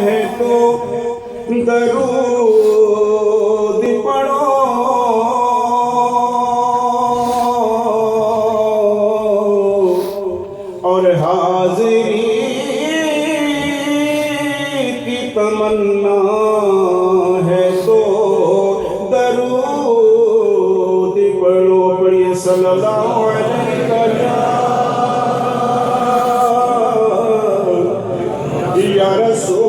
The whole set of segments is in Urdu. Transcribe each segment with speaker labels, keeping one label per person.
Speaker 1: ہے تو درود پڑھو اور حاضری کی تمنا ہے تو درود پڑھو. پڑھیے صلی اللہ علیہ وسلم یا رسول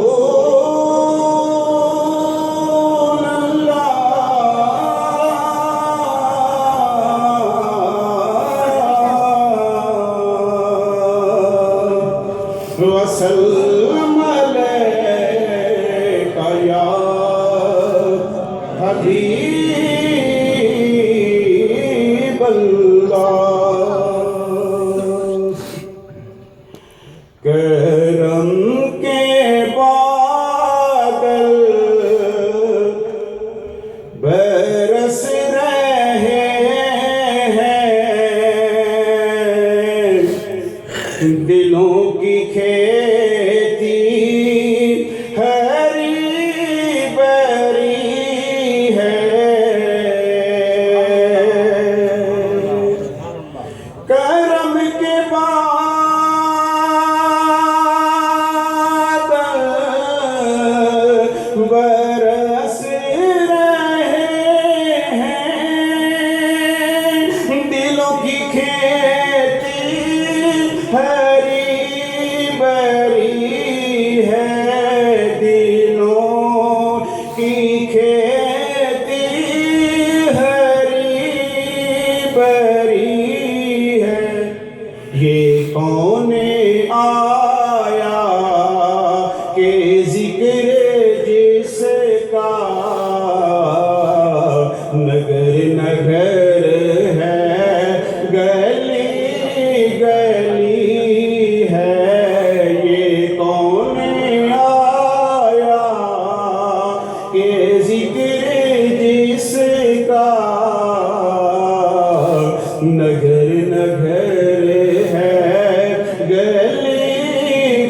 Speaker 1: اللہ وسلم علیکہ یا حبیب اللہ. کرم کے بادل برس رہے ہیں دلوں کی کھیتی ہری بھری ہے. کرم کے بادل برس رہے ہیں دلوں کی کھیتی ہری بھری ہے. دلوں کی کھیتی ہری بھری ہے. یہ کون آیا کہ ذکر جس کا نگر نگر ہے گلی گلی ہے. یہ کون آیا کہ ذکر جس کا نگر نگر ہے گلی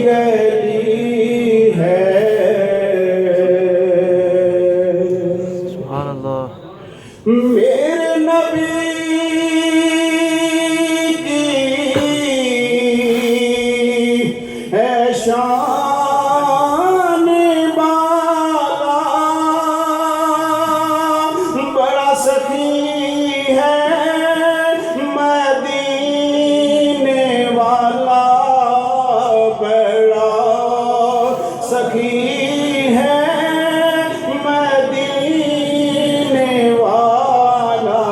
Speaker 1: گلی ہے.
Speaker 2: سبحان اللہ.
Speaker 1: میرے نبی کی ہے شان بالا بڑا سخی ہے مدینے والا بڑا سخی ہے مدینے والا.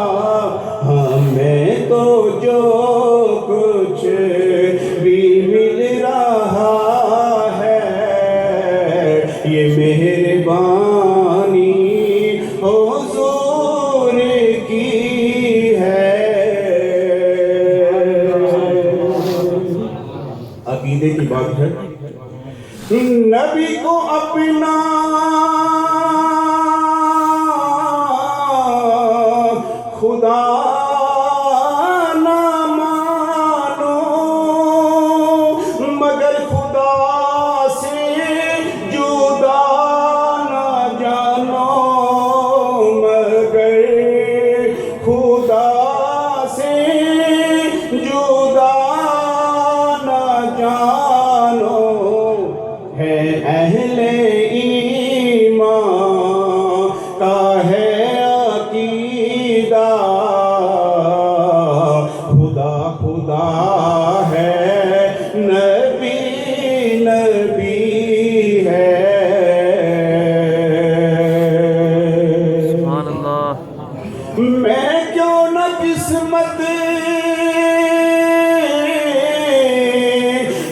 Speaker 1: ہمیں تو جو کچھ بھی مل رہا ہے یہ مہربانی حضور کی ہے. عقیدے کی بات ہے. نبی کو اپنا خدا نہ مانو مگر خدا سے جدا نہ جانو. مگر خدا سے جدا نہ جانو. ہے اہل ایمان کا ہے عقیدہ خدا خدا ہے نبی نبی ہے.
Speaker 2: سبحان اللہ.
Speaker 1: میں کیوں نہ قسمت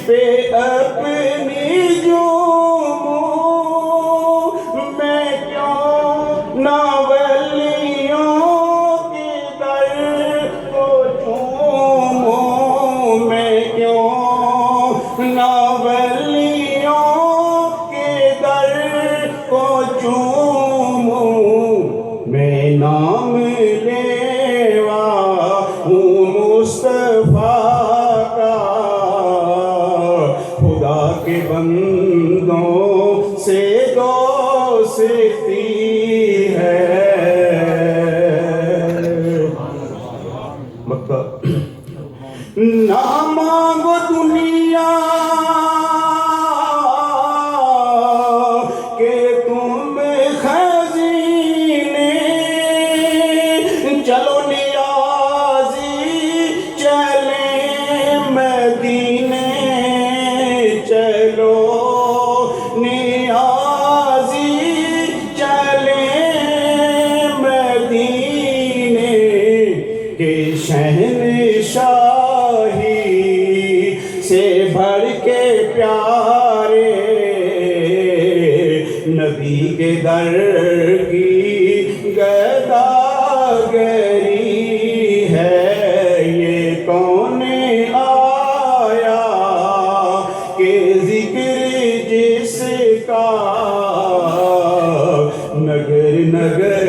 Speaker 1: پہ اپنی جوموں میں کیوں نہ ولیوں کے در کو چوموں. میں کیوں نہ ولیوں کے در کو چوموں. میں نام لیوا ہوں مصطفیٰ کا خدا کے بندوں سے پروستی ہے مکہ نہ مانگو دنیا کہ تم خزینے چلو نیازی چلیں مدینے چلو نیازی چلیں مدینے کہ شہنشاہی سے بھر کے پیارے نبی کے در کی گداگری ہے یہ کون آیا کہ ذکر جس کا نگر نگر